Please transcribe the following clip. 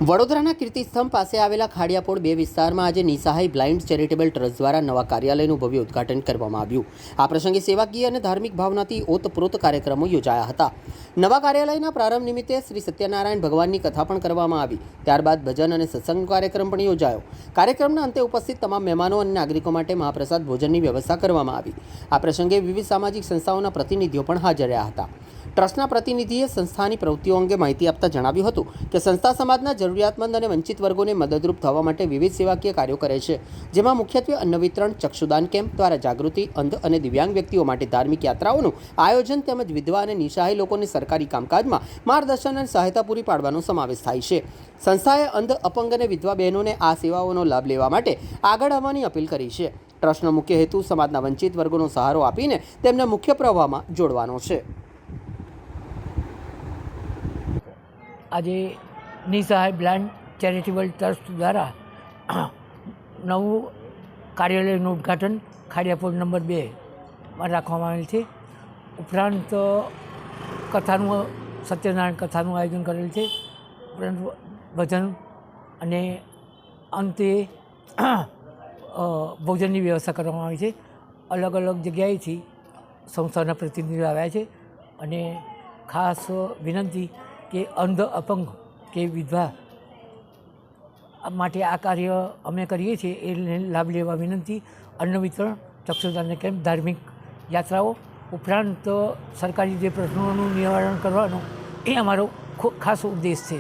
વડોદરાના કીર્તિસ્તંભ પાસે આવેલા ખાડિયાપોળ 2 વિસ્તારમાં આજે નિસહાય બ્લાઇન્ડ ચેરિટેબલ ટ્રસ્ટ દ્વારા નવા કાર્યાલયનું ભવ્ય ઉદ્ઘાટન કરવામાં આવ્યું। આ પ્રસંગે સેવાકીય અને ધાર્મિક ભાવનાથી ઓતપ્રોત કાર્યક્રમો યોજાયા હતા। નવા કાર્યાલયના પ્રારંભ નિમિત્તે શ્રી સત્યનારાયણ ભગવાનની કથા પણ કરવામાં આવી। ત્યારબાદ ભજન અને સત્સંગ કાર્યક્રમ પણ યોજાયો। કાર્યક્રમના અંતે ઉપસ્થિત તમામ મહેમાનો અને નાગરિકો માટે મહાપ્રસાદ ભોજનની વ્યવસ્થા કરવામાં આવી। આ પ્રસંગે વિવિધ સામાજિક સંસ્થાઓના પ્રતિનિધિઓ પણ હાજર રહ્યા હતા। ટ્રસ્ટના પ્રતિનિધિએ સંસ્થાની પ્રવૃત્તિઓ અંગે માહિતી આપતા જણાવ્યું હતું કે સંસ્થા સમાજના જરૂરિયાતમંદ અને વંચિત વર્ગોને મદદરૂપ થવા માટે વિવિધ સેવાકીય કાર્યો કરે છે, જેમાં મુખ્યત્વે અન્ન વિતરણ, ચક્ષુદાન કેમ્પ દ્વારા જાગૃતિ, અંધ અને દિવ્યાંગ વ્યક્તિઓ માટે ધાર્મિક યાત્રાઓનું આયોજન તેમજ વિધવા અને નિસહાય લોકોને સરકારી કામકાજમાં માર્ગદર્શન અને સહાયતા પૂરી પાડવાનો સમાવેશ થાય છે। સંસ્થાએ અંધ, અપંગ અને વિધવા બહેનોને આ સેવાઓનો લાભ લેવા માટે આગળ આવવાની અપીલ કરી છે। ટ્રસ્ટનો મુખ્ય હેતુ સમાજના વંચિત વર્ગોનો સહારો આપીને તેમને મુખ્ય પ્રવાહમાં જોડવાનો છે। આજે નિસહાય બ્લાઇન્ડ ચેરિટેબલ ટ્રસ્ટ દ્વારા નવું કાર્યાલયનું ઉદ્ઘાટન ખાડિયાપોળ નંબર 2માં રાખવામાં આવેલ છે। ઉપરાંત સત્યનારાયણ કથાનું આયોજન કરેલ છે। ઉપરાંત ભજન અને અંતે ભોજનની વ્યવસ્થા કરવામાં આવી છે। અલગ અલગ જગ્યાએથી સંસ્થાના પ્રતિનિધિઓ આવ્યા છે અને ખાસ વિનંતી કે અંધ, અપંગ કે વિધવા માટે આ કાર્ય અમે કરીએ છીએ એ લાભ લેવા વિનંતી। અન્ન વિતરણ, ચક્ષુદાન કેમ્પ, ધાર્મિક યાત્રાઓ ઉપરાંત સરકારી જે પ્રશ્નોનું નિવારણ કરવાનો એ અમારો ખાસ ઉદ્દેશ છે।